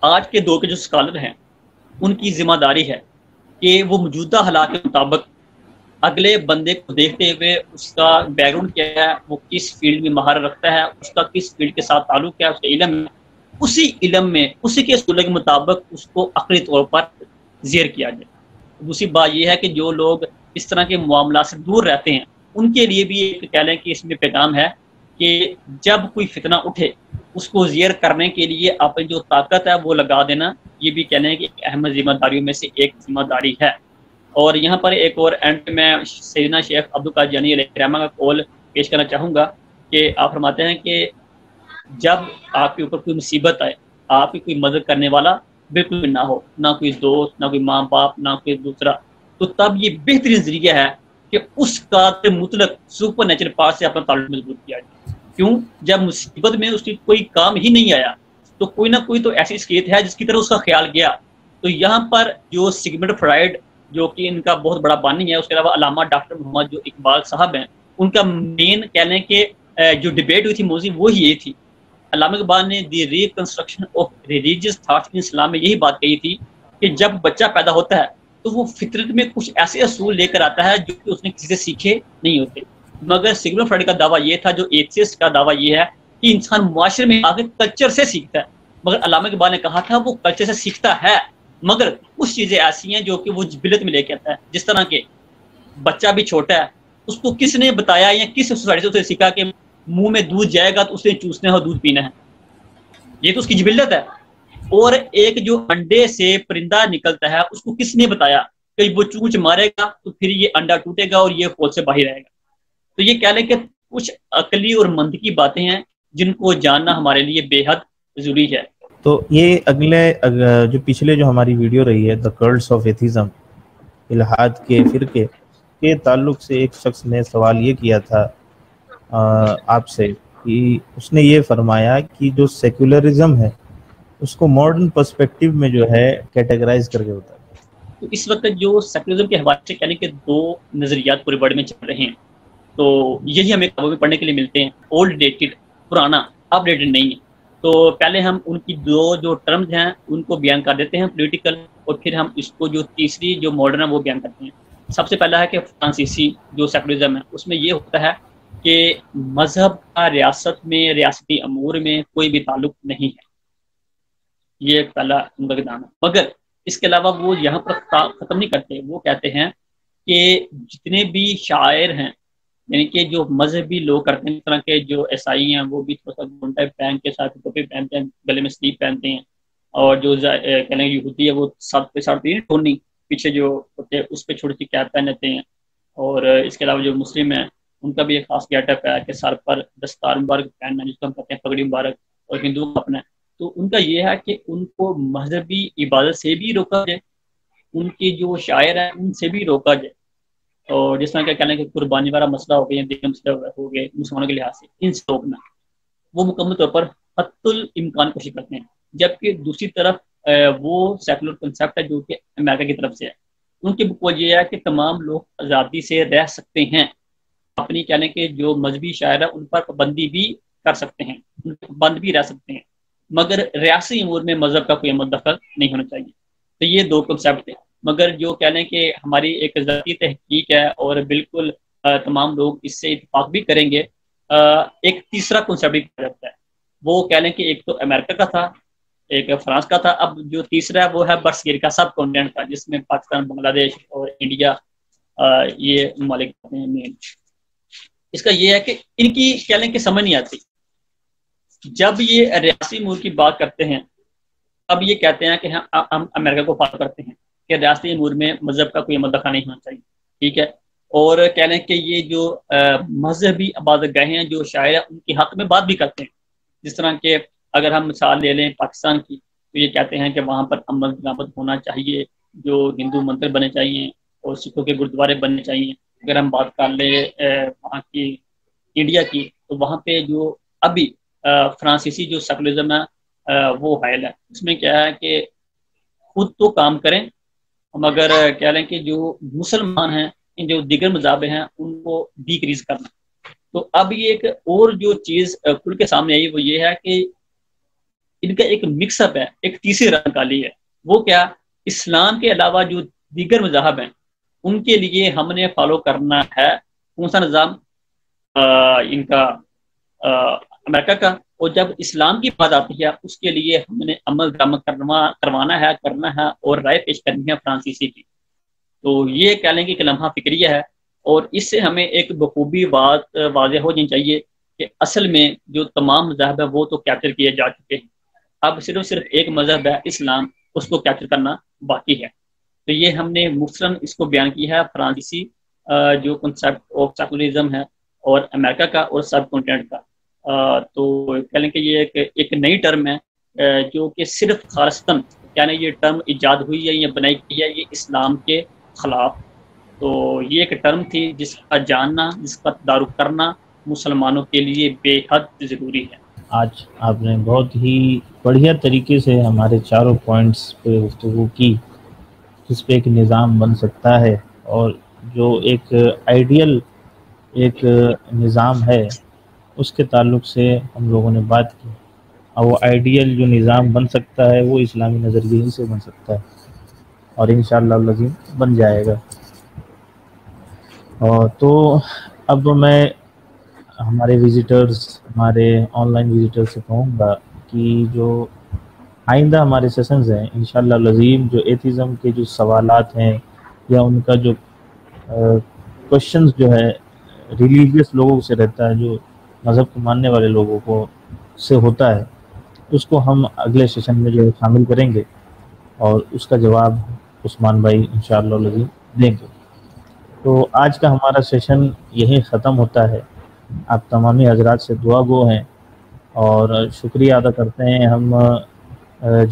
آج کے دور کے جو اسکالر ہیں ان کی ذمہ داری ہے کہ وہ موجودہ حالات کے مطابق اگلے بندے کو دیکھتے ہوئے اس کا بیک گراؤنڈ کیا ہے، وہ کس فیلڈ میں مہارت رکھتا ہے، اس کا کس فیلڈ کے ساتھ تعلق ہے، اس کے علم میں، اسی علم میں اسی کے اصول کے مطابق اس کو عقلی طور پر زیر کیا جائے۔ دوسری بات یہ ہے کہ جو لوگ اس طرح کے معاملات سے دور رہتے ہیں ان کے لیے بھی ایک کہہ لیں کہ اس میں پیغام ہے کہ جب کوئی فتنہ اٹھے اس کو زیر کرنے کے لیے اپنی جو طاقت ہے وہ لگا دینا، یہ بھی کہہ لیں کہ اہم ذمہ داریوں میں سے ایک ذمہ داری ہے۔ اور یہاں پر ایک اور اینڈ میں سیدنا شیخ عبدالقادر جیلانی علیہ الرحمہ کا قول پیش کرنا چاہوں گا کہ آپ فرماتے ہیں کہ جب آپ کے اوپر کوئی مصیبت آئے، آپ کی کوئی مدد کرنے والا بالکل بھی نہ ہو، نہ کوئی دوست، نہ کوئی ماں باپ، نہ کوئی دوسرا، تو تب یہ بہترین ذریعہ ہے کہ اس قادر مطلق سپر نیچرل پاور سے اپنا تعلق مضبوط کیا جائے۔ کیوں؟ جب مصیبت میں اس کی کوئی کام ہی نہیں آیا تو کوئی نہ کوئی تو ایسی اسکیت ہے جس کی طرف اس کا خیال گیا. تو یہاں پر جو سگمنڈ فرائڈ جو کہ ان کا بہت بڑا بانی ہے، اس کے علاوہ علامہ ڈاکٹر محمد جو اقبال صاحب ہیں، ان کا مین کہہ لیں کہ جو ڈبیٹ ہوئی تھی موضوع وہ ہی یہ تھی. علامہ اقبال نے the reconstruction of religious thoughts in Islam میں یہی بات کہی تھی کہ جب بچہ پیدا ہوتا ہے تو وہ فطرت میں کچھ ایسے اصول لے کر آتا ہے جو کہ اس نے کسی سے سیکھے نہیں ہوتے. مگر سگمنڈ فرائڈ کا دعویٰ یہ تھا، جو ایتھیسٹ کا دعویٰ یہ ہے کہ انسان معاشرے میں آگے کلچر سے سیکھتا ہے. مگر علامہ اقبال نے کہا تھا وہ کلچر سے سیکھتا ہے، مگر کچھ چیزیں ایسی ہیں جو کہ وہ جبلت میں لے کے آتا ہے. جس طرح کہ بچہ بھی چھوٹا ہے، اس کو کس نے بتایا یا کس سوسائٹی سے اسے سیکھا کہ منہ میں دودھ جائے گا تو اس نے چوسنا ہے اور دودھ پینا ہے، یہ تو اس کی جبلت ہے. اور ایک جو انڈے سے پرندہ نکلتا ہے اس کو کس نے بتایا کہ وہ چونچ مارے گا تو پھر یہ انڈا ٹوٹے گا اور یہ پھول سے باہر آئے گا. تو یہ کہہ لیں کہ کچھ عقلی اور منطقی باتیں ہیں جن کو جاننا ہمارے لیے بے حد ضروری ہے. تو یہ جو پچھلے جو ہماری ویڈیو رہی ہے دا کرلس آف ایتھیزم، الحاد کے فرقے کے تعلق سے ایک شخص نے سوال یہ کیا تھا آپ سے کہ اس نے یہ فرمایا کہ جو سیکولرزم ہے اس کو ماڈرن پرسپیکٹیو میں جو ہے کیٹیگرائز کر کے ہوتا ہے. تو اس وقت جو سیکولرزم کے حوالے سے کہنے کے دو نظریات پورے ورلڈ میں چل رہے ہیں، تو یہی ہمیں کتابوں میں پڑھنے کے لیے ملتے ہیں. اولڈ ڈیٹڈ، پرانا، اپ ڈیٹڈ نہیں ہے. تو پہلے ہم ان کی دو جو ٹرمز ہیں ان کو بیان کر دیتے ہیں، پولیٹیکل، اور پھر ہم اس کو جو تیسری جو ماڈرن ہے وہ بیان کرتے ہیں. سب سے پہلا ہے کہ فرانسیسی جو سیکولرزم ہے، اس میں یہ ہوتا ہے کہ مذہب کا ریاست میں، ریاستی امور میں کوئی بھی تعلق نہیں ہے. یہ ایک پہلا ان کا اقدام ہے. مگر اس کے علاوہ وہ یہاں پر ختم نہیں کرتے، وہ کہتے ہیں کہ جتنے بھی شاعر ہیں، یعنی کہ جو مذہبی لوگ کرتے ہیں، اس طرح کے جو عیسائی ہیں وہ بھی تھوڑا سا گھونٹا پہن کے ساتھ ٹوپی پہنتے ہیں، گلے میں سلیپ پہنتے ہیں، اور جو کہنے یہودی ہے وہ ساتھ پہ ساتھ ٹھونی پیچھے جو ہوتے ہیں اس پہ چھوٹی سی کیپ پہن لیتے ہیں. اور اس کے علاوہ جو مسلم ہیں ان کا بھی ایک خاص گیٹ اپ ہے کہ سر پر دستار مبارک پہننا جس کو ہم کہتے ہیں پگڑی مبارک، اور ہندو کا اپنا ہے. تو ان کا یہ ہے کہ ان کو مذہبی عبادت سے بھی روکا جائے، ان کی جو شاعر ہیں ان سے بھی روکا جائے. اور جس طرح کہنا کہ قربانی والا مسئلہ ہو گیا، دیگر مسئلہ ہو گئے مسلمانوں کے لحاظ سے، ان سے روکنا، وہ مکمل طور پر حتی الامکان کوشش کرتے ہیں. جبکہ دوسری طرف وہ سیکولر کنسیپٹ ہے جو کہ امریکہ کی طرف سے ہے. ان کی بقول یہ ہے کہ تمام لوگ آزادی سے رہ سکتے ہیں، اپنی کہنے کے جو مذہبی شاعر ہے ان پر پابندی بھی کر سکتے ہیں، ان پر بند بھی رہ سکتے ہیں، مگر ریاستی امور میں مذہب کا کوئی مدخل نہیں ہونا چاہیے. تو یہ دو کنسیپٹ ہیں. مگر جو کہہ لیں کہ ہماری ایک ذاتی تحقیق ہے اور بالکل تمام لوگ اس سے اتفاق بھی کریں گے، ایک تیسرا کنسیپٹ بھی کہا جاتا ہے. وہ کہہ لیں کہ ایک تو امریکہ کا تھا، ایک فرانس کا تھا، اب جو تیسرا ہے وہ ہے برصغیر کا سب کانٹیننٹ کا، جس میں پاکستان، بنگلہ دیش اور انڈیا یہ ممالک ہیں مین. اس کا یہ ہے کہ ان کی کہہ لیں کہ سمجھ نہیں آتی. جب یہ ریاستی امور کی بات کرتے ہیں اب یہ کہتے ہیں کہ ہم امریکہ کو فالو کرتے ہیں کہ ریاستی امور میں مذہب کا کوئی مدخل نہیں ہونا چاہیے، ٹھیک ہے. اور کہہ لیں کہ یہ جو مذہبی عبادت گاہیں ہیں، جو شاعر ہیں ان کے حق میں بات بھی کرتے ہیں. جس طرح کہ اگر ہم مثال لے لیں پاکستان کی، تو یہ کہتے ہیں کہ وہاں پر امن ضابط ہونا چاہیے، جو ہندو مندر بنے چاہیے اور سکھوں کے گرودوارے بننے چاہیے. اگر ہم بات کر لیں وہاں کی انڈیا کی، تو وہاں پہ جو ابھی فرانسیسی جو سیکولرزم ہے وہ حائل ہے. اس میں کیا ہے کہ خود تو کام کریں، مگر کہہ لیں کہ جو مسلمان ہیں، جو دیگر مذاہب ہیں ان کو ڈیکریز کرنا. تو اب یہ ایک اور جو چیز کھل کے سامنے آئی وہ یہ ہے کہ ان کا ایک مکس اپ ہے، ایک تیسری رنگ کالی ہے. وہ کیا؟ اسلام کے علاوہ جو دیگر مذاہب ہیں ان کے لیے ہم نے فالو کرنا ہے کون سا نظام؟ ان کا امریکہ کا. اور جب اسلام کی بات آتی ہے اس کے لیے ہم نے عمل درآمد کرنا ہے اور رائے پیش کرنی ہے فرانسیسی کی. تو یہ کہہ لیں کہ ایک لمحہ فکریہ ہے، اور اس سے ہمیں ایک بخوبی بات واضح ہو جانی چاہیے کہ اصل میں جو تمام مذاہب ہے وہ تو کیپچر کیے جا چکے ہیں. اب صرف ایک مذہب ہے اسلام، اس کو کیپچر کرنا باقی ہے. تو یہ ہم نے مختصراً اس کو بیان کیا ہے، فرانسیسی جو کنسیپٹ آف سیکولرزم ہے اور امریکہ کا اور سب کانٹیننٹ کا. تو کہہ لیں کہ یہ ایک نئی ٹرم ہے جو کہ صرف خالصتاً یعنی یہ ٹرم ایجاد ہوئی ہے، یہ بنائی گئی ہے یہ اسلام کے خلاف. تو یہ ایک ٹرم تھی جس کا جاننا، جس کا تدارک کرنا مسلمانوں کے لیے بے حد ضروری ہے. آج آپ نے بہت ہی بڑھیا طریقے سے ہمارے چاروں پوائنٹس پہ گفتگو کی، جس پہ ایک نظام بن سکتا ہے، اور جو ایک آئیڈیل ایک نظام ہے اس کے تعلق سے ہم لوگوں نے بات کی، اور وہ آئیڈیل جو نظام بن سکتا ہے وہ اسلامی نظریے ہی سے بن سکتا ہے، اور انشاءاللہ العظیم بن جائے گا۔ اور تو اب میں ہمارے وزٹرز، ہمارے آن لائن وزٹر سے کہوں گا کہ جو آئندہ ہمارے سیشنز ہیں انشاءاللہ العظیم، جو ایتھیزم کے جو سوالات ہیں یا ان کا جو کوشچنز جو ہے ریلیجیس لوگوں سے رہتا ہے، جو مذہب کو ماننے والے لوگوں کو سے ہوتا ہے، اس کو ہم اگلے سیشن میں جو ہے شامل کریں گے، اور اس کا جواب عثمان بھائی انشاءاللہ العظیم دیں گے۔ تو آج کا ہمارا سیشن یہیں ختم ہوتا ہے۔ آپ تمامی حضرات سے دعا گو ہیں، اور شکریہ ادا کرتے ہیں ہم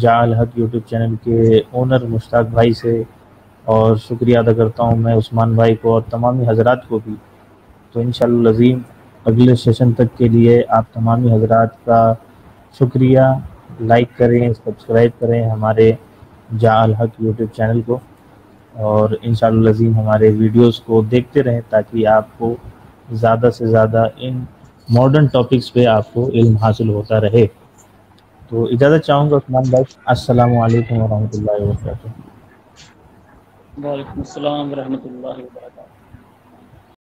جاء الحق یوٹیوب چینل کے اونر مشتاق بھائی سے، اور شکریہ ادا کرتا ہوں میں عثمان بھائی کو اور تمامی حضرات کو بھی۔ تو انشاءاللہ العظیم اگلے سیشن تک کے لیے آپ تمامی حضرات کا شکریہ۔ لائک کریں، سبسکرائب کریں ہمارے جاء الحق یوٹیوب چینل کو، اور انشاءاللہ العظیم ہمارے ویڈیوز کو دیکھتے رہیں تاکہ آپ کو زیادہ سے زیادہ ان ماڈرن ٹاپکس پہ آپ کو علم حاصل ہوتا رہے۔ تو اجازت چاہوں گا عثمان بھائی، السلام علیکم ورحمۃ اللہ وبرکاتہ۔ وعلیکم السلام ورحمۃ اللہ وبرکاتہ۔